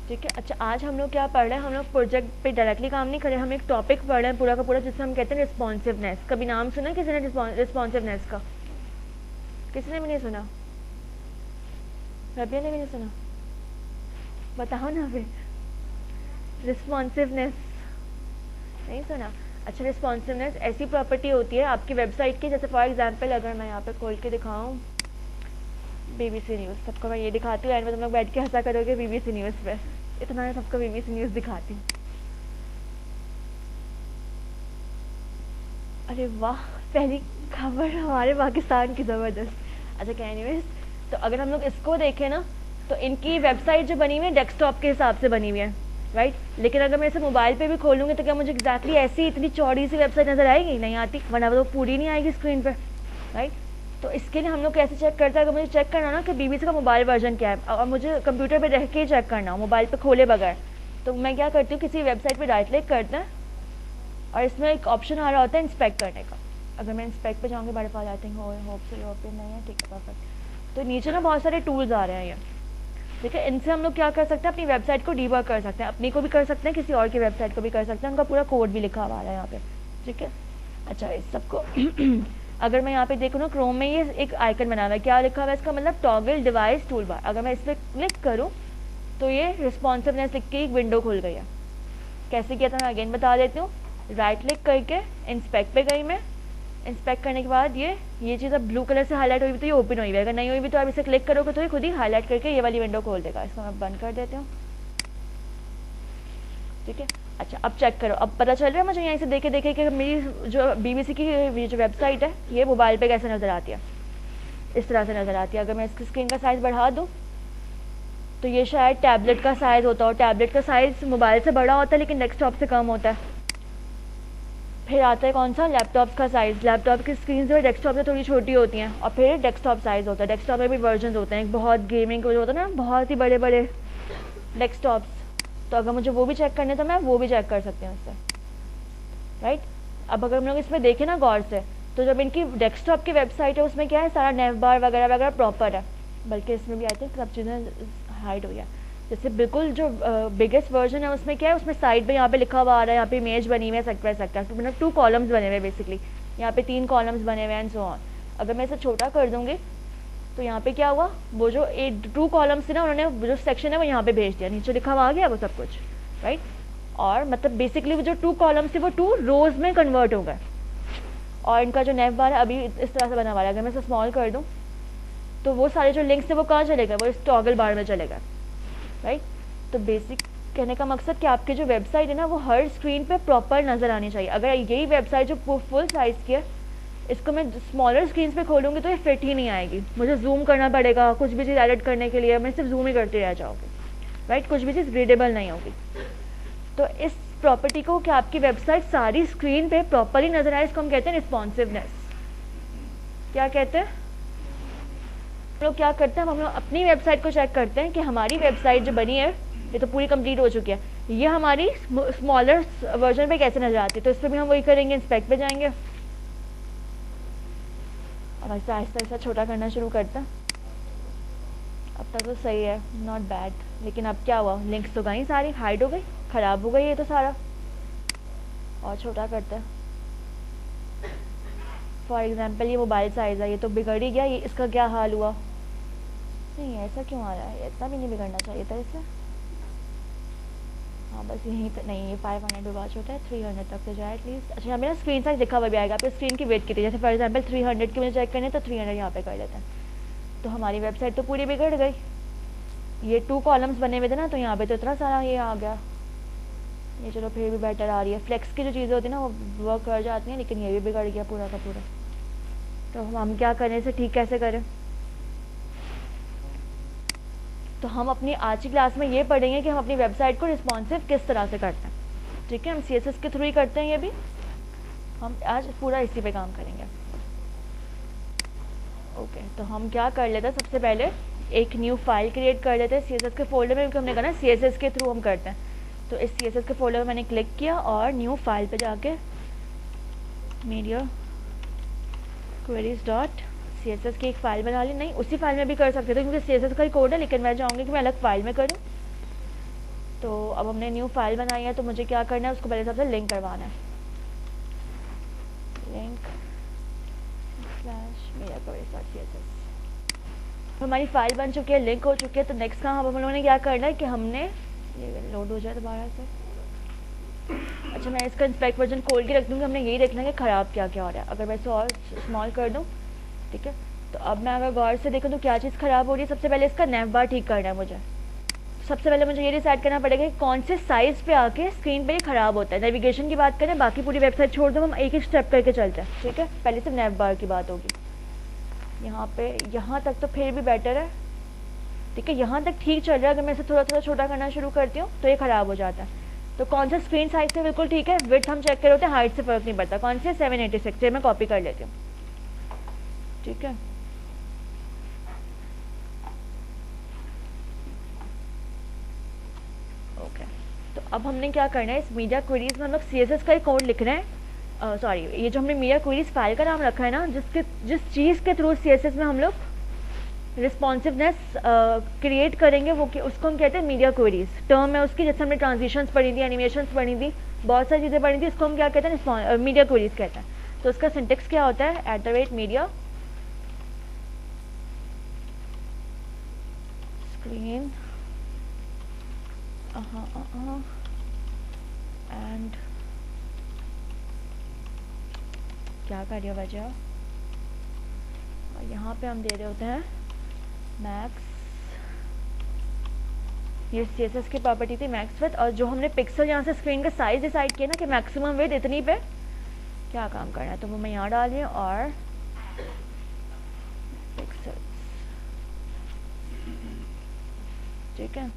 ठीक है। अच्छा, आज हम लोग क्या पढ़ रहे हैं, हम लोग प्रोजेक्ट पे डायरेक्टली काम नहीं कर रहे, हम एक टॉपिक पढ़ रहे हैं पूरा का पूरा, जिससे हम कहते हैं रिस्पॉन्सिवनेस। कभी नाम सुना है किसी ने रिस्पॉन्सिवनेस का? किसी ने भी नहीं सुना? रबिया ने भी नहीं सुना? बताओ ना फिर। रिस्पॉन्सिवनेस नहीं सुना? अच्छा, रिस्पॉन्सिवनेस ऐसी प्रॉपर्टी होती है आपकी वेबसाइट की, जैसे फॉर एग्जांपल अगर मैं यहाँ पे खोल के दिखाऊँ बीबीसी न्यूज़, सबको मैं ये दिखाती हूँ एंड में तुम लोग बैठ के हंसा करोगे बीबीसी न्यूज़ पे, इतना मैं सबको बीबीसी न्यूज़ दिखाती हूँ। अरे वाह, पहली खबर हमारे पाकिस्तान की ज़बरदस्त। अच्छा क्या, एनीवेज, तो अगर हम लोग इसको देखें ना, तो इनकी वेबसाइट जो बनी हुई है डेस्कटॉप के हिसाब से बनी हुई है, राइट। लेकिन अगर मैं इसे मोबाइल पे भी खोलूँगी तो क्या मुझे एग्जैक्टली ऐसी इतनी चौड़ी सी वेबसाइट नज़र आएगी? नहीं आती, वरना वो पूरी नहीं आएगी स्क्रीन पर, राइट। तो इसके लिए हम लोग कैसे चेक करते हैं? अगर मुझे चेक करना ना कि बीबीसी का मोबाइल वर्जन क्या है और मुझे कंप्यूटर पे रह के ही चेक करना हो, मोबाइल पे खोले बगैर, तो मैं क्या करती हूँ, किसी वेबसाइट पे राइट क्लिक करते हैं और इसमें एक ऑप्शन आ रहा होता है इंस्पेक्ट करने का। अगर मैं इंस्पेक्ट पे जाऊँगी, by default I think hope so European नहीं है, ठीक है, परफेक्ट। तो नीचे ना बहुत सारे टूल्स आ रहे हैं ये, ठीक है। इनसे हम लोग क्या कर सकते हैं, अपनी वेबसाइट को डीबग कर सकते हैं, अपनी को भी कर सकते हैं, किसी और की वेबसाइट को भी कर सकते हैं, उनका पूरा कोड भी लिखा हुआ है यहाँ पे, ठीक है। अच्छा, इस सबको अगर मैं यहाँ पे देखूँ ना, क्रोम में ये एक आइकन बना हुआ है, क्या लिखा हुआ है इसका मतलब? Toggle device tool bar. अगर मैं इस पर क्लिक करूँ तो ये रिस्पॉन्सिवनेस लिख के एक विंडो खुल गई है। कैसे किया था मैं अगेन बता देती हूँ। राइट क्लिक करके इंस्पेक्ट पे गई मैं, इंस्पेक्ट करने के बाद ये चीज़ अब ब्लू कलर से हाईलाइट हुई भी तो ये ओपन हुई है, अगर नहीं हुई भी तो आप इसे क्लिक करोगे तो ये खुद ही हाईलाइट करके ये वाली विंडो खोल देगा। इसको मैं बंद कर देती हूँ, ठीक है। अच्छा, अब चेक करो, अब पता चल रहा है मुझे यहीं से देखे देखे कि मेरी जो बीबीसी की जो वेबसाइट है ये मोबाइल पे कैसे नज़र आती है, इस तरह से नज़र आती है। अगर मैं इसकी स्क्रीन का साइज़ बढ़ा दूँ तो ये शायद टैबलेट का साइज़ होता है, टैबलेट का साइज़ मोबाइल से बड़ा होता है लेकिन डेस्कटॉप से कम होता है। फिर आता है कौन सा? लैपटॉप का साइज़। लैपटॉप की स्क्रीन जो है डेस्कटॉप से थोड़ी छोटी होती हैं, और फिर डेस्कटॉप साइज़ होता है। डेस्कटॉप में भी वर्जन होते हैं, एक बहुत गेमिंग के जो होता है ना, बहुत ही बड़े बड़े डेस्कटॉप्स, तो अगर मुझे वो भी चेक करने तो मैं वो भी चेक कर सकती हूँ इससे, राइट। अब अगर हम लोग इसमें देखें ना गौर से, तो जब इनकी डेस्कटॉप की वेबसाइट है उसमें क्या है, सारा नेव बार वगैरह वगैरह प्रॉपर है, बल्कि इसमें भी आई थिंक सब चीज़ें हाइड हुई है। जैसे बिल्कुल जो बिगेस्ट वर्जन है उसमें क्या है, उसमें साइड पे यहाँ पे लिखा हुआ आ रहा है, यहाँ पे इमेज बनी हुई है, सेक्टर सेक्टर, तो मतलब 2 कॉलम्स बने हुए हैं बेसिकली, यहाँ पे 3 कॉलम्स बने हुए हैं एंड सो ऑन। अगर मैं इसे छोटा कर दूँगी तो यहाँ पे क्या हुआ, वो जो 2 कॉलम्स थे ना, उन्होंने जो सेक्शन है वो यहाँ पे भेज दिया, नीचे लिखा हुआ आ गया वो सब कुछ, राइट। और मतलब बेसिकली वो जो 2 कॉलम्स थे वो 2 रोज में कन्वर्ट हो गए। और इनका जो नेव बार है अभी इस तरह से बना हुआ है, अगर मैं इसे स्मॉल कर दूँ तो वो सारे जो लिंक्स थे वो कहाँ चले गए, वो इस टॉगल बार में चले गए, राइट। तो बेसिक कहने का मकसद कि आपकी जो वेबसाइट है ना वो हर स्क्रीन पे प्रॉपर नज़र आनी चाहिए। अगर यही वेबसाइट जो फुल साइज़ की है, इसको मैं स्मॉलर स्क्रीन पे खोलूँगी तो ये फिट ही नहीं आएगी, मुझे जूम करना पड़ेगा कुछ भी चीज़ एडिट करने के लिए, मैं सिर्फ जूम ही करती रह जाऊँगी, राइट, कुछ भी चीज़ रीडेबल नहीं होगी। तो इस प्रॉपर्टी को कि आपकी वेबसाइट सारी स्क्रीन पे प्रॉपरली नज़र आए, इसको हम कहते हैं रिस्पॉन्सिवनेस। क्या कहते हैं? हम लोग क्या करते हैं, हम लोग अपनी वेबसाइट को चेक करते हैं कि हमारी वेबसाइट जो बनी है ये तो पूरी कंप्लीट हो चुकी है, ये हमारी स्मॉलर वर्जन पे कैसे नज़र आती है। तो इस पर भी हम वही करेंगे, इंस्पेक्ट पे जाएंगे, अब ऐसा आहिस्ता आहिस्ता छोटा करना शुरू करते हैं। अब तक तो सही है, नॉट बैड, लेकिन अब क्या हुआ, लिंक्स तो गई सारी, हाइड हो गई, ख़राब हो गई ये तो सारा। और छोटा करते हैं, फॉर एग्जाम्पल ये मोबाइल साइज़ है, ये तो बिगड़ ही गया, ये इसका क्या हाल हुआ? नहीं ऐसा क्यों आ रहा है, इतना भी नहीं बिगड़ना चाहिए था इसे। हाँ बस यहीं तक नहीं, ये 500 भी बहुत छोटा है, 300 तक तो जाए एटलीस्ट। अच्छा, यहाँ मेरा स्क्रीन साइज लिखा हुआ भी आएगा, आपको स्क्रीन की वेट की थी, जैसे फॉर एग्जाम्पल 300 की मुझे चेक करनी है तो 300 यहाँ पे कर लेते हैं। तो हमारी वेबसाइट तो पूरी बिगड़ गई, ये 2 कॉलम्स बने हुए थे ना, तो यहाँ पे तो इतना सारा ये आ गया। ये चलो फिर भी बेटर आ रही है, फ्लेक्स की जो चीज़ें होती हैं ना वो वर्क कर जाती हैं, लेकिन ये भी बिगड़ गया पूरा का पूरा। तो हम क्या करें, इसे ठीक कैसे करें? तो हम अपनी आज की क्लास में ये पढ़ेंगे कि हम अपनी वेबसाइट को रिस्पॉन्सिव किस तरह से करते हैं, ठीक है। हम CSS के थ्रू ही करते हैं, ये भी हम आज पूरा इसी पे काम करेंगे। ओके, तो हम क्या कर लेते हैं, सबसे पहले एक न्यू फाइल क्रिएट कर लेते हैं CSS के फोल्डर में, क्योंकि हमने कहा ना CSS के थ्रू हम करते हैं। तो इस CSS के फोल्डर में मैंने क्लिक किया और न्यू फाइल पे जाके मीडिया क्वेरीज डॉट CSS की एक फ़ाइल बना ली। नहीं, उसी फाइल में भी कर सकते थे क्योंकि CSS का ही कोड है, लेकिन मैं चाहूँगी कि मैं अलग फाइल में करूँ। तो अब हमने न्यू फाइल बनाई है, तो मुझे क्या करना है, उसको पहले सबसे लिंक करवाना है। लिंक स्लैश मेरा CSS। हमारी फाइल बन चुकी है, लिंक हो चुकी है। तो नेक्स्ट काम हम लोगों ने क्या करना है कि हमने ये लोड हो जाए दोबारा से। अच्छा, मैं इसका इंस्पेक्ट वर्जन खोल के रख दूँगी। हमने यही देखना है कि ख़राब क्या क्या हो रहा है। अगर मैं इसे और स्मॉल कर दूँ, ठीक है, तो अब मैं अगर गौर से देखूँ तो क्या चीज़ ख़राब हो रही है। सबसे पहले इसका नेव बार ठीक करना है मुझे। सबसे पहले मुझे ये डिसाइड करना पड़ेगा कि कौन से साइज़ पे आके स्क्रीन पे ये ख़राब होता है। नेविगेशन की बात करें, बाकी पूरी वेबसाइट छोड़ दो, हम एक एक स्टेप करके चलते हैं, ठीक है। पहले सिर्फ नेव बार की बात होगी। यहाँ पे यहाँ तक तो फिर भी बेटर है, ठीक है, यहाँ तक ठीक चल रहा है। अगर मैं इसे थोड़ा थोड़ा छोटा करना शुरू करती हूँ तो ये ख़राब हो जाता है। तो कौन सा स्क्रीन साइज से बिल्कुल ठीक है, विड्थ हम चेक कर होते हैं, हाइट से फ़र्क नहीं पड़ता। कौन से 786 मैं कॉपी कर लेती हूँ, ठीक है। ओके, तो अब हमने क्या करना है, इस मीडिया क्वेरीज में हम लोग CSS का ही कोड लिख रहे हैं। सॉरी, ये जो हमने मीडिया क्वेरीज फाइल का नाम रखा है ना, जिस चीज़ के थ्रू CSS में हम लोग रिस्पॉन्सिवनेस क्रिएट करेंगे, वो उसको हम कहते हैं मीडिया क्वेरीज। टर्म है उसकी, जैसे हमने ट्रांजिशंस पढ़ी थी, एनिमेशंस पढ़ी थी, बहुत सारी चीज़ें पढ़ी थी, इसको हम क्या कहते हैं, मीडिया क्वेरीज कहते हैं। तो उसका सिंटेक्स क्या होता है, @media स्क्रीन एंड क्या कर रही हो वजह, और यहाँ पे हम दे रहे होते हैं मैक्स, ये CSS की प्रॉपर्टी थी मैक्स विड्थ। और जो हमने पिक्सल यहाँ से स्क्रीन का साइज डिसाइड किया ना कि मैक्सिमम विड्थ इतनी पे क्या काम करना है, तो वो मैं यहाँ डाल रही हूँ। और पिक्सल, ठीक है।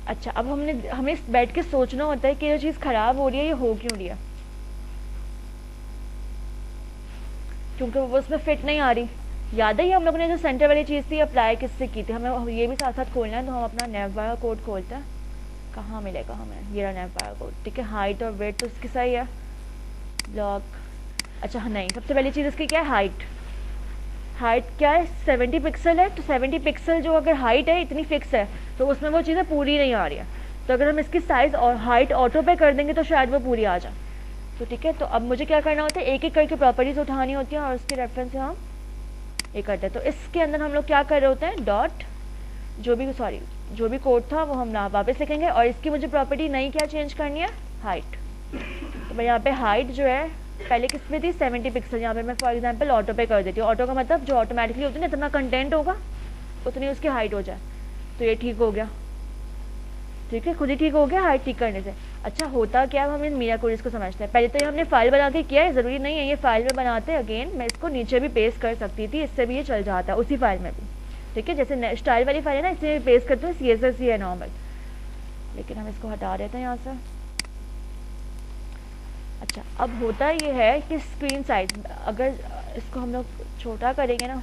अच्छा, अब हमें बैठ के सोचना होता है कि ये चीज़ ख़राब हो रही है, ये हो क्यों रही है, क्योंकि वो उसमें फिट नहीं आ रही। याद है, हम लोगों ने जो सेंटर वाली चीज़ थी अप्लाई किससे की थी, हमें ये भी साथ साथ खोलना है। तो हम अपना नेव बार कोड खोलते हैं, कहाँ मिलेगा हमें, ये रहा नेव बार कोड, ठीक है। हाइट और वेट तो उसकी सही है, ब्लॉक। अच्छा नहीं, सबसे पहली चीज़ इसकी क्या है, हाइट। हाइट क्या है, 70 पिक्सल है। तो 70 पिक्सल जो अगर हाइट है इतनी फिक्स है, तो उसमें वो चीज़ें पूरी नहीं आ रही है। तो अगर हम इसकी साइज़ और हाइट ऑटो पे कर देंगे तो शायद वो पूरी आ जाए। तो ठीक है, तो अब मुझे क्या करना होता है, एक एक करके प्रॉपर्टीज उठानी होती हैं और उसके रेफरेंस से हम ये करते हैं। तो इसके अंदर हम लोग क्या कर रहे होते हैं, डॉट जो भी कोड था वो हम ना वापस लिखेंगे। और इसकी मुझे प्रॉपर्टी नई क्या चेंज करनी है, हाइट। तो मैं यहाँ पे हाइट जो है पहले किस में थी, 70 पिक्सल, यहाँ पे मैं फॉर एग्जांपल ऑटो पे कर देती हूँ। ऑटो का मतलब जो ऑटोमेटिकली होती है ना, जितना कंटेंट होगा उतनी उसकी हाइट हो जाए। तो ये ठीक हो गया, ठीक है, खुद ही ठीक हो गया हाइट ठीक करने से। अच्छा, होता क्या है, हम इन मीडिया क्वेरीज को समझते हैं। पहले तो ये हमने फाइल बना के किया है, ज़रूरी नहीं है ये फाइल में बनाते। अगेन मैं इसको नीचे भी पेस्ट कर सकती थी, इससे भी ये चल जाता है उसी फाइल में भी, ठीक है। जैसे स्टाइल वाली फाइल है ना, इससे पेस्ट करते हैं, CSS ही है नॉर्मल, लेकिन हम इसको हटा देते हैं यहाँ से। अच्छा, अब होता ये है कि स्क्रीन साइज अगर इसको हम लोग छोटा करेंगे ना,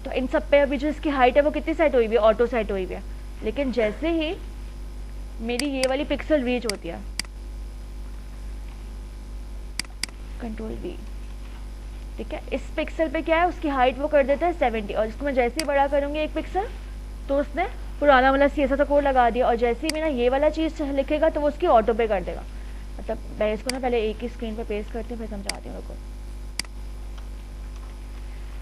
तो इन सब पे अभी जो इसकी हाइट है वो कितनी सेट हुई हुई है, ऑटो सेट हुई हुई है। लेकिन जैसे ही मेरी ये वाली पिक्सल रीच होती है, Ctrl+V, ठीक है, इस पिक्सल पे क्या है, उसकी हाइट वो कर देता है 70। और इसको मैं जैसे ही बड़ा करूँगी 1 पिक्सल, तो उसने पुराना वाला CSS का कोड लगा दिया। और जैसे ही मेरा ये वाला चीज़ लिखेगा तो वो उसकी ऑटो पे कर देगा। मतलब मैं इसको ना पहले एक ही स्क्रीन पे पेस्ट करती हूँ, फिर समझाती हूँ आपको।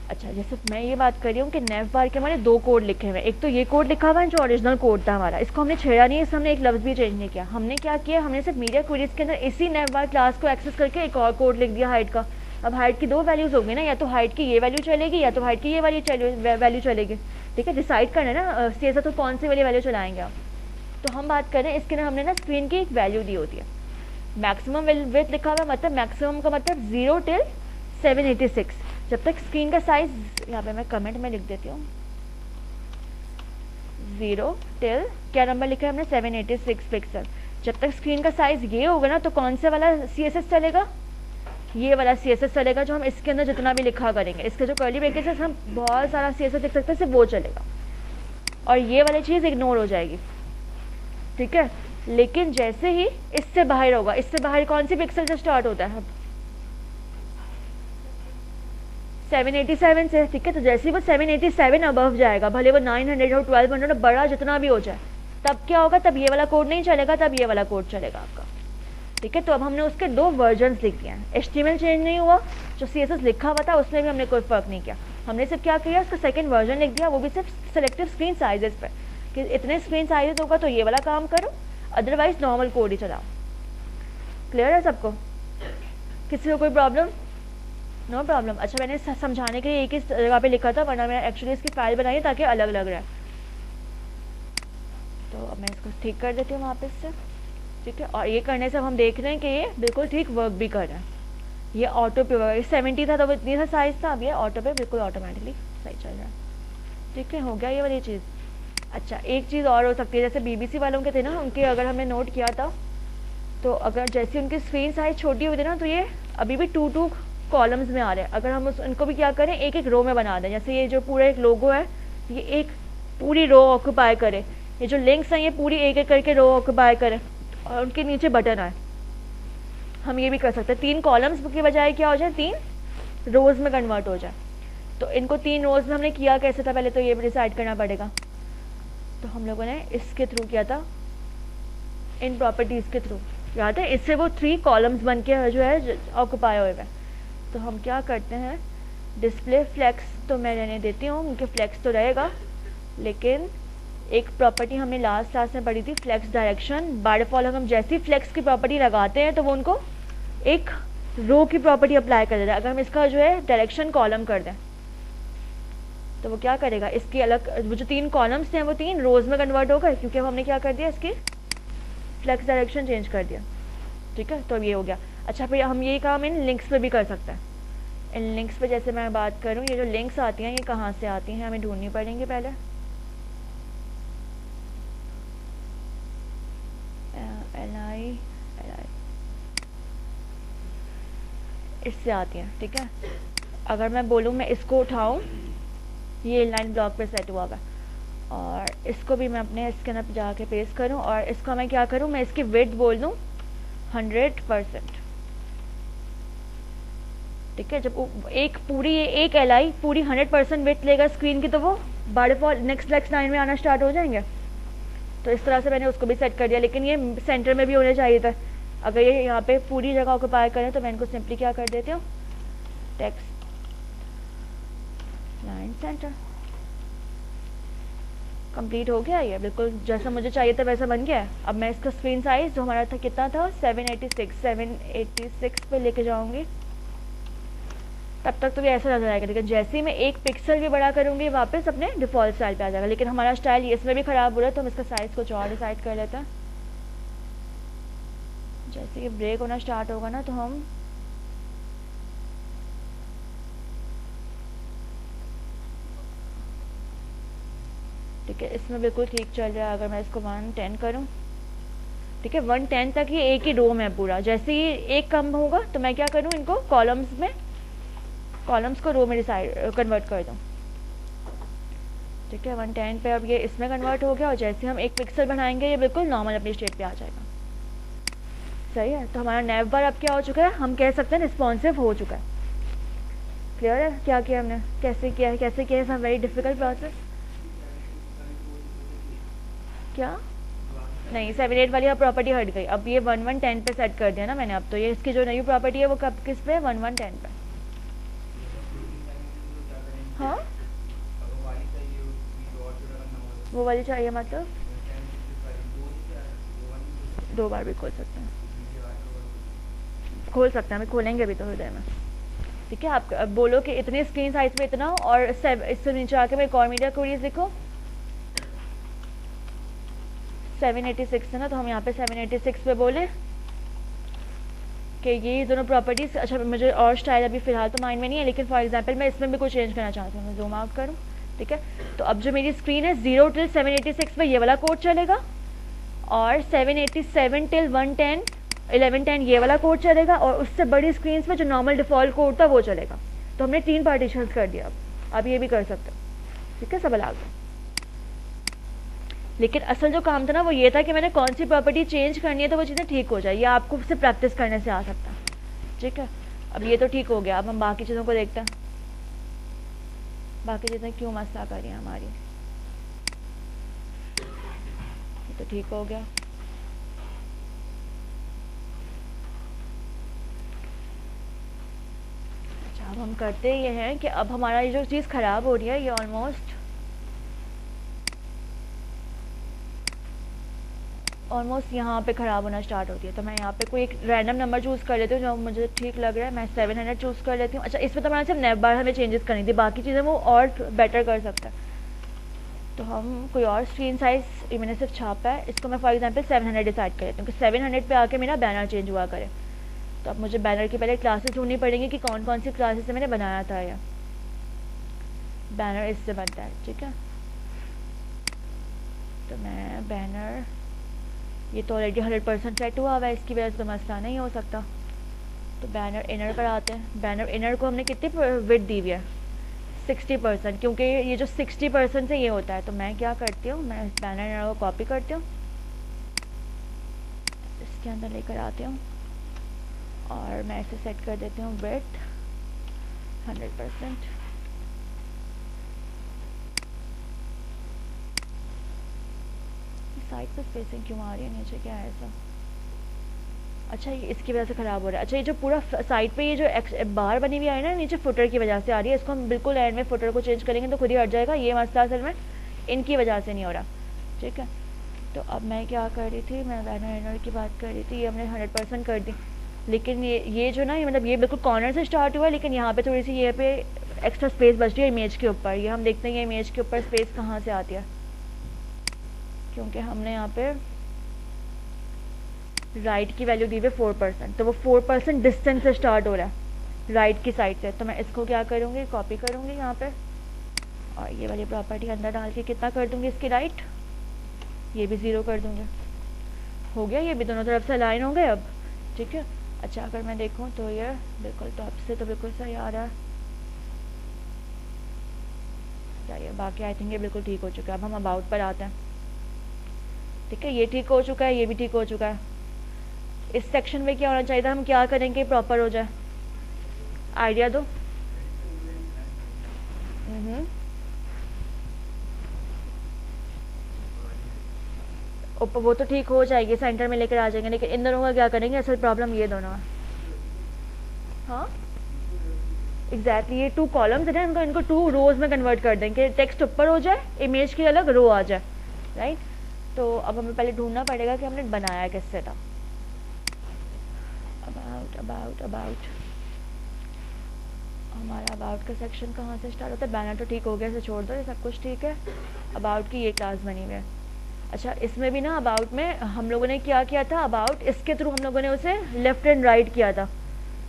अच्छा, जैसे मैं ये बात कर रही हूँ कि नेव बार के हमारे 2 कोड लिखे हुए हैं। एक तो ये कोड लिखा हुआ है जो ओरिजिनल कोड था हमारा, इसको हमने छेड़ा नहीं है, इसमें हमने एक लफ्ज़ भी चेंज नहीं किया। हमने क्या किया, हमने सिर्फ मीडिया क्वेरीज के अंदर इसी नेव बार क्लास को एक्सेस करके एक और कोड लिख दिया हाइट का। अब हाइट की 2 वैल्यूज़ होगी ना, या तो हाइट की ये वैल्यू चलेगी या तो हाइट की ये वैल्यू चलेगी, ठीक है। डिसाइड करना है ना CSS तो कौन सी वाली वैल्यू चलाएंगे आप। तो हम बात करें इसके अंदर हमने ना स्क्रीन की एक वैल्यू दी होती है, मैक्सिमम विड्थ लिखा हुआ है, मतलब मैक्सिमम का मतलब 0 till 786। जब तक स्क्रीन का साइज, यहाँ पे मैं कमेंट में लिख देती हूँ, 0 till क्या नंबर लिखा है हमने, 786 पिक्सल। जब तक स्क्रीन का साइज ये होगा ना, तो कौन सा वाला CSS चलेगा, ये वाला CSS चलेगा जो हम इसके अंदर जितना भी लिखा करेंगे। इसके जो कर्ली ब्रैकेट्स है हम बहुत सारा CSS लिख सकते हैं, सिर्फ वो चलेगा और ये वाली चीज़ इग्नोर हो जाएगी, ठीक है। लेकिन जैसे ही इससे बाहर होगा, इससे बाहर कौन सी पिक्सल से स्टार्ट होता है, 787 से, ठीक है। तो जैसे ही वो 787 अबव जाएगा, भले वो 900 हो, 1200 बड़ा जितना भी हो जाए, तब क्या होगा, तब ये वाला कोड नहीं चलेगा, तब ये वाला कोड चलेगा आपका। ठीक है, तो अब हमने उसके 2 वर्जन्स लिख दिए हैं। HTML चेंज नहीं हुआ, जो CSS लिखा हुआ था उसमें भी हमने कोई फ़र्क नहीं किया। हमने सिर्फ क्या किया, उसका सेकंड वर्जन लिख दिया, वो भी सिर्फ सेलेक्टिव स्क्रीन साइजेस पे, कि इतने स्क्रीन साइजेस होगा तो ये वाला काम करो, अदरवाइज नॉर्मल कोड ही चलाओ। क्लियर है सबको? किसी को कोई प्रॉब्लम? No problem. अच्छा, मैंने समझाने के लिए एक ही जगह पे लिखा था, वरना मैं एक्चुअली इसकी फाइल बनाई है ताकि अलग अलग रहे। तो अब मैं इसको ठीक कर देती हूँ वापस से। ठीक है, और ये करने से हम देख रहे हैं कि ये बिल्कुल ठीक वर्क भी कर रहा है। ये ऑटो पे 70 था तो वो इतनी सा साइज़ था, अब ये ऑटो पे बिल्कुल ऑटोमेटिकली सही चल रहा है। ठीक है, हो गया ये वाली चीज़। अच्छा, एक चीज़ और हो सकती है, जैसे BBC वालों के थे ना, उनके अगर हमने नोट किया था, तो अगर जैसे उनकी स्क्रीन साइज छोटी हुई थी ना, तो ये अभी भी 2 कॉलम्स में आ रहे हैं। अगर हम उनको भी क्या करें, एक रो में बना दें, जैसे ये जो पूरा एक लोगो है, ये एक पूरी रो ऑक्यूपाई करे, ये जो लिंक्स हैं ये पूरी एक एक करके रो ऑक्यूपाई करे, और उनके नीचे बटन आए। हम ये भी कर सकते हैं, 3 कॉलम्स की बजाय क्या हो जाए, 3 रोज में कन्वर्ट हो जाए। तो इनको 3 रोज में हमने किया कैसे था, पहले तो ये डिसाइड करना पड़ेगा। तो हम लोगों ने इसके थ्रू किया था, इन प्रॉपर्टीज़ के थ्रू, याद है, इससे वो 3 कॉलम्स बन के जो है ऑक्यूपाई हुए हैं। तो हम क्या करते हैं, डिस्प्ले फ्लेक्स तो मैं रहने देती हूँ, उनके फ्लेक्स तो रहेगा, लेकिन एक प्रॉपर्टी हमने लास्ट क्लास में पढ़ी थी, फ्लेक्स डायरेक्शन। बाय डिफॉल्ट हम जैसी फ्लेक्स की प्रॉपर्टी लगाते हैं तो वो उनको एक रो की प्रॉपर्टी अप्लाई कर देता है। अगर हम इसका जो है डायरेक्शन कॉलम कर दें तो वो क्या करेगा, इसकी अलग वो जो 3 कॉलम्स थे वो 3 रोज में कन्वर्ट हो गए, क्योंकि अब हमने क्या कर दिया, इसकी फ्लेक्स डायरेक्शन चेंज कर दिया। ठीक है, तो अब ये हो गया। अच्छा, फिर हम यही काम इन लिंक्स पे भी कर सकते हैं। इन लिंक्स पे जैसे मैं बात करूँ, ये जो लिंक्स आती हैं ये कहाँ से आती हैं, हमें ढूंढनी पड़ेंगी पहले। LI इससे आती हैं। ठीक है, अगर मैं बोलूँ मैं इसको उठाऊँ, ये लाइन ब्लॉक पे सेट हुआ है, और इसको भी मैं अपने इसके अंदर जाके पेस्ट करूँ, और इसको मैं क्या करूँ, मैं इसकी विड्थ बोल दूँ 100%। ठीक है, जब एक पूरी एक LI पूरी 100% विड्थ लेगा स्क्रीन की, तो वो बाय डिफॉल्ट नेक्स्ट लाइन में आना स्टार्ट हो जाएंगे। तो इस तरह से मैंने उसको भी सेट कर दिया, लेकिन ये सेंटर में भी होने चाहिए था। अगर ये यहाँ पे पूरी जगह ऑक्यूपाई करें तो मैं इनको सिंपली क्या कर देती हूँ, टेक्स्ट लाइन सेंटर। कंप्लीट हो गया, ये बिल्कुल जैसा मुझे चाहिए था वैसा बन गया है। अब मैं इसका स्क्रीन साइज जो हमारा था कितना था, 786 पे लेके जाऊंगी, तब तक तो भी ऐसा नजर आएगा। लेकिन जैसे ही मैं 1 पिक्सल भी बड़ा करूंगी वापस अपने डिफॉल्ट स्टाइल पे आ जाएगा। लेकिन हमारा स्टाइल इसमें भी खराब हो रहा है, तो हम इसका साइज कुछ और डिसाइड कर लेते हैं। जैसे ये ब्रेक होना स्टार्ट होगा ना, तो हम ठीक है, इसमें बिल्कुल ठीक चल रहा है। अगर मैं इसको 110 करूँ, ठीक है, 110 तक ये एक ही रो में है पूरा। जैसे ही एक कम होगा तो मैं क्या करूँ, इनको कॉलम्स में, कॉलम्स को रो में डिसाइड कन्वर्ट कर दूँ। ठीक है, 110 पे अब ये इसमें कन्वर्ट हो गया, और जैसे हम 1 पिक्सल बनाएंगे ये बिल्कुल नॉर्मल अपनी स्टेट पे आ जाएगा। सही है, तो हमारा नैव बार अब क्या हो चुका है, हम कह सकते हैं रिस्पॉन्सिव हो चुका है। क्लियर है क्या किया हमने, कैसे किया है, कैसे किया है, वेरी डिफिकल्ट प्रोसेस। क्या नहीं, 78 वाली अब प्रॉपर्टी हट गई, अब ये 1110 पे सेट कर दिया ना मैंने। अब तो ये इसकी जो नई प्रॉपर्टी है वो कब किस पे, 1110 पे। हाँ, वो वाली चाहिए, मतलब 2 बार भी खोल सकते हैं, खोल सकते हैं, हमें खोलेंगे भी तो हृदय में। ठीक है, आप अब बोलो कि इतनी स्क्रीन साइज पे इतना, और इससे नीचे आके मैं एक और मीडिया क्वेरीज लिखो। 786 है ना, तो हम यहाँ पे 786 पे बोले कि ये दोनों प्रॉपर्टीज। अच्छा, मुझे और स्टाइल अभी फिलहाल तो माइंड में नहीं है, लेकिन फॉर एग्जांपल मैं इसमें भी कुछ चेंज करना चाहती हूँ, मैं जूम आउट करूँ। ठीक है, तो अब जो मेरी स्क्रीन है 0 till 786 पे ये वाला कोड चलेगा, और 787 till 110 1110 ये वाला कोड चलेगा, और उससे बड़ी स्क्रीन में जो नॉर्मल डिफॉल्ट कोड था वो चलेगा। तो हमने 3 पार्टीशन कर दिया। अब ये भी कर सकते हो। ठीक है, सब अलग है। लेकिन असल जो काम था ना वो ये था कि मैंने कौन सी प्रॉपर्टी चेंज करनी है तो वो चीज़ें ठीक हो जाए, ये आपको उससे प्रैक्टिस करने से आ सकता है। ठीक है, अब ये तो ठीक हो गया, अब हम बाकी चीज़ों को देखते हैं, बाकी चीज़ें क्यों मसला कर रही हैं हमारी। तो ठीक हो गया। अच्छा, अब हम करते ये हैं कि अब हमारा ये जो चीज़ ख़राब हो रही है ये ऑलमोस्ट यहाँ पे ख़राब होना स्टार्ट होती है। तो मैं यहाँ पे कोई एक रैंडम नंबर चूज़ कर लेती हूँ जो मुझे ठीक लग रहा है। मैं 700 चूज़ कर लेती हूँ। अच्छा, इसमें तो मैंने सिर्फ नेव बार हमें चेंजेस करनी थी, बाकी चीज़ें वो और बेटर कर सकता है। तो हम कोई और स्क्रीन साइज़ मैंने सिर्फ छापा है, इसको मैं फॉर एग्जांपल 700 डिसाइड कर लेती हूँ कि 700 पे आके मेरा बैनर चेंज हुआ करे। तो अब मुझे बैनर की पहले क्लासेस ढूंढनी पड़ेंगी कि कौन कौन सी क्लासेस से मैंने बनाया था। या बैनर इससे बनता है, ठीक है। तो मैं बैनर, ये तो ऑलरेडी 100% सेट हुआ हुआ है, इसकी वजह से तो मसला नहीं हो सकता। तो बैनर इनर पर आते हैं। बैनर इनर को हमने कितनी विड्थ दी हुई है, 60%, क्योंकि ये जो 60% से ये होता है। तो मैं क्या करती हूँ, मैं इस बैनर इनर को कॉपी करती हूँ, इसके अंदर लेकर आती हूँ और मैं इसे सेट कर देती हूँ विड्थ 100%। साइड पर स्पेसिंग क्यों आ रही है नीचे, क्या है ऐसा? अच्छा, ये इसकी वजह से ख़राब हो रहा है। अच्छा, ये जो पूरा साइड पे ये जो बार बनी हुई है ना नीचे, फुटर की वजह से आ रही है। इसको हम बिल्कुल एंड में फुटर को चेंज करेंगे तो खुद ही हट जाएगा। ये मसला असल में इनकी वजह से नहीं हो रहा, ठीक है। तो अब मैं क्या कर रही थी, मैं बैनर इनर की बात कर रही थी, ये हमने 100% कर दी। लेकिन ये जो ना, ये मतलब ये बिल्कुल कॉर्नर से स्टार्ट हुआ है, लेकिन यहाँ पे थोड़ी सी ये पे एक्स्ट्रा स्पेस बच रही है इमेज के ऊपर। ये हम देखते हैं ये इमेज के ऊपर स्पेस कहाँ से आती है, क्योंकि हमने यहाँ पे राइट की वैल्यू दी हुई 4%, तो वो 4% डिस्टेंस से स्टार्ट हो रहा है राइट की साइड से। तो मैं इसको क्या करूँगी, कॉपी करूँगी यहाँ पे और ये वाली प्रॉपर्टी अंदर डाल के कितना कर दूँगी इसकी राइट, ये भी 0 कर दूँगी। हो गया, ये भी दोनों तरफ से अलाइन हो गए अब, ठीक है। अच्छा, अगर मैं देखूँ तो ये बिल्कुल टॉप से तो बिल्कुल सही आ रहा है। चाहिए बाकी आई थिंक ये बिल्कुल ठीक हो चुका है। अब हम अबाउट पर आते हैं, ठीक है। ये ठीक हो चुका है, ये भी ठीक हो चुका है। इस सेक्शन में क्या होना चाहिए था, हम क्या करेंगे प्रॉपर हो जाए, आइडिया दो। वो तो ठीक हो जाएगी, सेंटर में लेकर आ जाएंगे, लेकिन इन दोनों का क्या करेंगे, असल प्रॉब्लम ये दोनों है। हाँ एग्जैक्टली, ये 2 कॉलम्स है ना, इनको 2 रोज में कन्वर्ट कर देंगे, टेक्स्ट ऊपर हो जाए, इमेज की अलग रो आ जाए, राइट। तो अब हमें पहले ढूंढना पड़ेगा कि हमने बनाया किससे था। अबाउट अबाउट अबाउट, हमारा अबाउट का सेक्शन कहाँ से स्टार्ट होता है। बैनर तो ठीक हो गया, इसे छोड़ दो, ये सब कुछ ठीक है। अबाउट की ये क्लास बनी हुई है। अच्छा, इसमें भी ना अबाउट में हम लोगों ने क्या किया था, अबाउट इसके थ्रू हम लोगों ने उसे लेफ्ट एंड राइट किया था।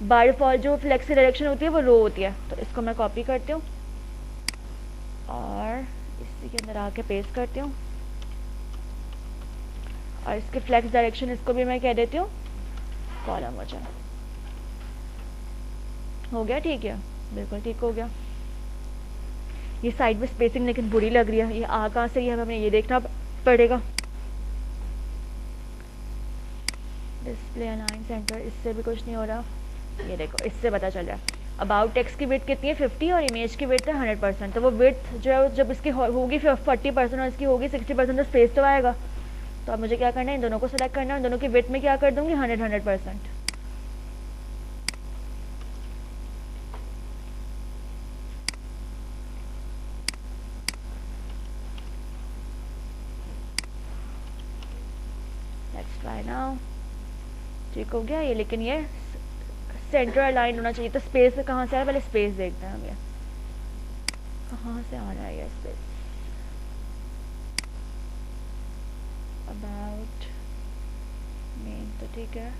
बाय डिफॉल्ट जो फ्लेक्सी डायरेक्शन होती है वो रो होती है। तो इसको मैं कॉपी करती हूँ और इसी के अंदर आके पेस्ट करती हूँ और इसके फ्लेक्स डायरेक्शन इसको भी मैं कह देती हूँ कॉलम हो जाए। हो गया, ठीक है, बिल्कुल ठीक हो गया। ये साइड में स्पेसिंग लेकिन बुरी लग रही है, ये आ कहाँ से है हमें ये देखना पड़ेगा। डिस्प्ले अलाइन सेंटर, इससे भी कुछ नहीं हो रहा। ये देखो, इससे पता चल रहा है अबाउट टेक्स्ट की विड्थ कितनी है 50 और इमेज की विड्थ है 100%। तो वो विड्थ जो है जब इसकी होगी 40% और इसकी होगी 60%, तो स्पेस तो आएगा। तो अब मुझे क्या करना है, इन दोनों को सेलेक्ट करना है, इन दोनों की विड्थ में क्या कर दूंगी 100%। लेट्स ट्राई नाउ, ठीक हो गया ये। लेकिन ये सेंटर अलाइन होना चाहिए। तो स्पेस कहाँ से आया, पहले स्पेस देखते हैं हम, ये कहाँ से आ रहा है ये स्पेस। अबाउट मेन तो ठीक है,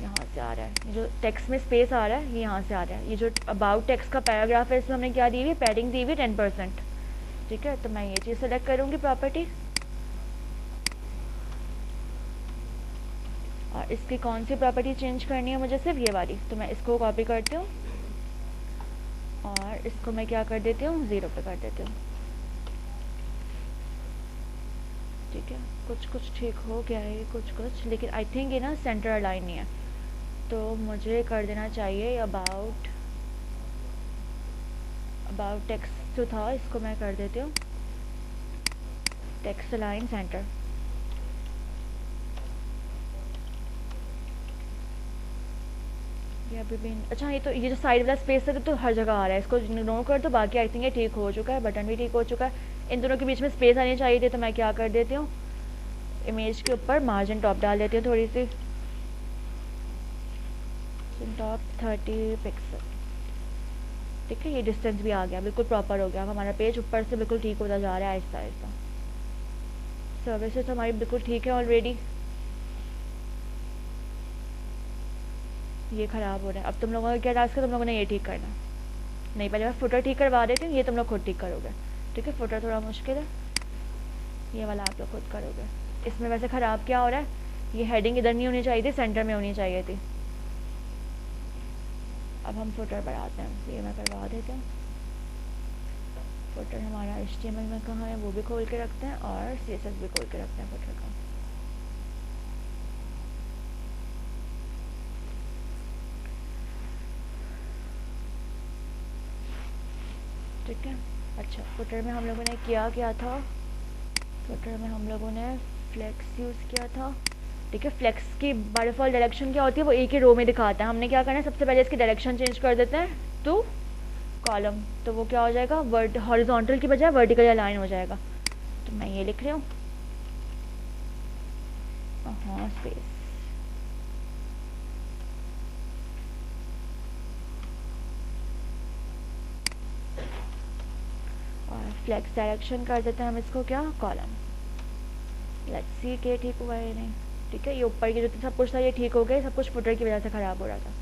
यहाँ से आ रहा है। ये जो टेक्स्ट में स्पेस आ रहा है ये यहाँ से आ रहा है। ये जो अबाउट टेक्स्ट का पैराग्राफ है इसमें हमने क्या दी हुई, पैडिंग दी हुई 10%, ठीक है। तो मैं ये चीज़ सेलेक्ट करूँगी प्रॉपर्टी, और इसकी कौन सी प्रॉपर्टी चेंज करनी है मुझे, सिर्फ ये वाली। तो मैं इसको कॉपी करती हूँ और इसको मैं क्या कर देती हूँ 0 पे कर देती हूँ, ठीक है। कुछ कुछ ठीक हो गया है कुछ कुछ, लेकिन आई थिंक ये ना सेंटर अलाइन नहीं है। तो मुझे कर देना चाहिए अबाउट टेक्स्ट जो था इसको मैं कर देती हूँ टेक्स्ट अलाइन सेंटर। ये अभी भी अच्छा, ये जो साइड वाला स्पेस है तो हर जगह आ रहा है, इसको इग्नोर कर दो। बाकी आई थिंक ये ठीक हो चुका है, बटन भी ठीक हो चुका है। इन दोनों के बीच में स्पेस आनी चाहिए थी, तो मैं क्या कर देती हूँ, इमेज के ऊपर मार्जिन टॉप डाल देती हूँ थोड़ी सी, टॉप 30 पिक्सल। ठीक है, ये डिस्टेंस भी आ गया, बिल्कुल प्रॉपर हो गया। अब हमारा पेज ऊपर से बिल्कुल ठीक होता जा रहा है आहिस्ता आहिस्ता। सर्विसेज हमारी बिल्कुल ठीक है ऑलरेडी। ये ख़राब हो रहा है। अब तुम लोगों का क्या टास्क है, तुम लोगों ने ये ठीक करना। नहीं, पहले मैं फुटर ठीक करवा देती हूँ, ये तुम लोग खुद ठीक करोगे। ठीक है, फुटर थोड़ा मुश्किल है, ये वाला आप लोग खुद करोगे। इसमें वैसे ख़राब क्या हो रहा है, ये हेडिंग इधर नहीं होनी चाहिए थी, सेंटर में होनी चाहिए थी। अब हम फुटर बढ़ाते हैं, ये मैं करवा देती हूँ। फुटर हमारा HTML में कहाँ है वो भी खोल के रखते हैं, और CSS भी खोल के रखते हैं फुटर का। ठीक है, अच्छा फुटर में हम लोगों ने क्या था, फुटर में हम लोगों ने फ्लेक्स यूज़ किया था। ठीक है, फ्लेक्स की बाय डिफ़ॉल्ट डायरेक्शन क्या होती है, वो एक ही रो में दिखाता है। हमने क्या करना है, सबसे पहले इसकी डायरेक्शन चेंज कर देते हैं टू कॉलम, तो वो क्या हो जाएगा, हॉरिजॉन्टल की बजाय वर्टिकल अलाइन हो जाएगा। तो मैं ये लिख रही हूँ, हाँ स्पेस, और फ्लेक्स डायरेक्शन कर देते हैं हम इसको क्या, कॉलम। लेट्स सी के ठीक हुआ है नहीं। ठीक है, ये ऊपर की जो सब कुछ था ये ठीक हो गया, सब कुछ फुटर की वजह से ख़राब हो रहा था।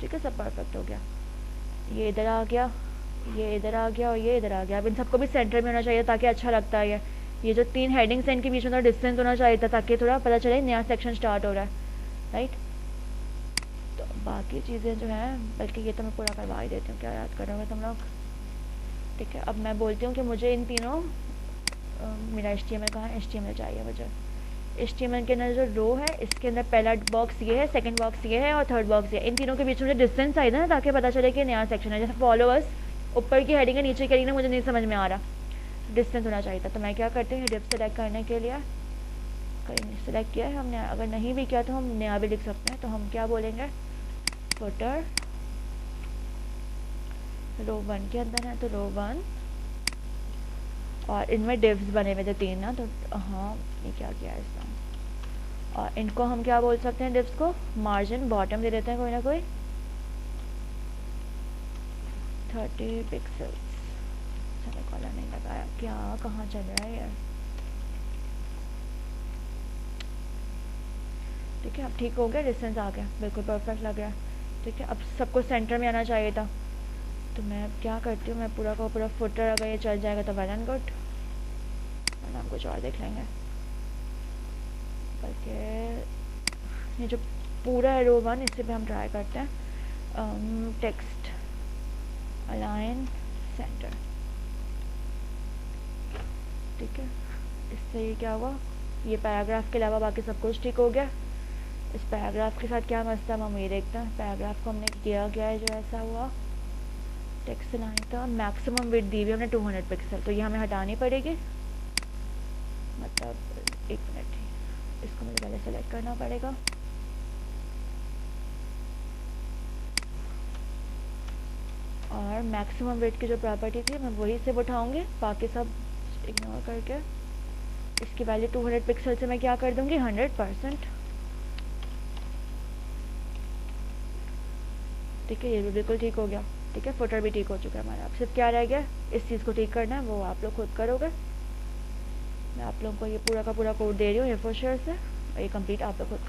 ठीक है, सब परफेक्ट हो गया। ये इधर आ गया, ये इधर आ गया, और ये इधर आ गया। अब इन सबको भी सेंटर में होना चाहिए ताकि अच्छा लगता है। ये जो 3 हेडिंग्स हैं इनके बीच में थोड़ा डिस्टेंस होना चाहिए था, ताकि थोड़ा पता चले नया सेक्शन स्टार्ट हो रहा है, राइट। तो बाकी चीज़ें जो हैं, बल्कि ये तो मैं पूरा करवा ही देती हूँ, क्या याद करोगे तुम लोग। ठीक है, अब मैं बोलती हूँ कि मुझे इन तीनों मेरा HTML कहाँ है, HTML चाहिए मुझे। HTML के अंदर जो रो है, इसके अंदर पहला बॉक्स ये है, सेकंड बॉक्स ये है, और थर्ड बॉक्स ये है। इन तीनों के बीच में मुझे डिस्टेंस चाहिए ना, ताकि पता चले कि नया सेक्शन है। जैसे फॉलोअर्स ऊपर की हेडिंग है, नीचे की हेडिंग है, मुझे नहीं समझ में आ रहा, डिस्टेंस होना चाहिए था। तो मैं क्या करती हूँ, डिप सेलेक्ट करने के लिए, कहीं सेलेक्ट किया है हमने, अगर नहीं भी किया तो हम नया भी लिख सकते हैं। तो हम क्या बोलेंगे, फुटर रो 1 के अंदर है, तो रो 1, और इनमें डिव्स बने हुए थे 3 ना, तो हाँ ये क्या किया है इसका। और इनको हम क्या बोल सकते हैं, डिव्स को मार्जिन बॉटम दे देते हैं कोई ना कोई, 30 पिक्सल्स। चलो कॉलर नहीं लगाया, क्या कहाँ चल रहा है यार। ठीक है, अब ठीक हो गया, डिस्टेंस आ गया, बिल्कुल परफेक्ट लग रहा है। ठीक है, अब सबको सेंटर में आना चाहिए था। तो मैं अब क्या करती हूँ, मैं पूरा का पूरा फुटर, अगर ये चल जाएगा तो वेल एंड गुड, वरना हम कुछ और देख लेंगे। बल्कि ये जो पूरा है रो 1, इससे भी हम ट्राई करते हैं, टेक्स्ट अलाइन सेंटर। ठीक है, इससे ये क्या हुआ, ये पैराग्राफ के अलावा बाकी सब कुछ ठीक हो गया। इस पैराग्राफ के साथ क्या मसला हम ये देखते हैं। पैराग्राफ को हमने किया गया है, जो ऐसा हुआ, टेक्स्ट लाइन था, मैक्सिमम विड्थ दी हुई हमने 200 पिक्सल, तो ये हमें हटानी पड़ेगी। मतलब एक मिनट ही, इसको मुझे पहले सेलेक्ट करना पड़ेगा। और मैक्सिमम विड्थ की जो प्रॉपर्टी थी मैं वही से उठाऊंगी, बाकी सब इग्नोर करके इसकी वैल्यू 200 पिक्सल से मैं क्या कर दूंगी, 100%। ठीक है, ये भी बिल्कुल ठीक हो गया। ठीक है, फुटर भी ठीक हो चुका है हमारा। अब सिर्फ क्या रह गया, इस चीज़ को ठीक करना है, वो आप लोग खुद करोगे। मैं आप लोगों को ये पूरा का पूरा कोड दे रही हूँ A4 शेयर से, और ये कंप्लीट आप लोग खुद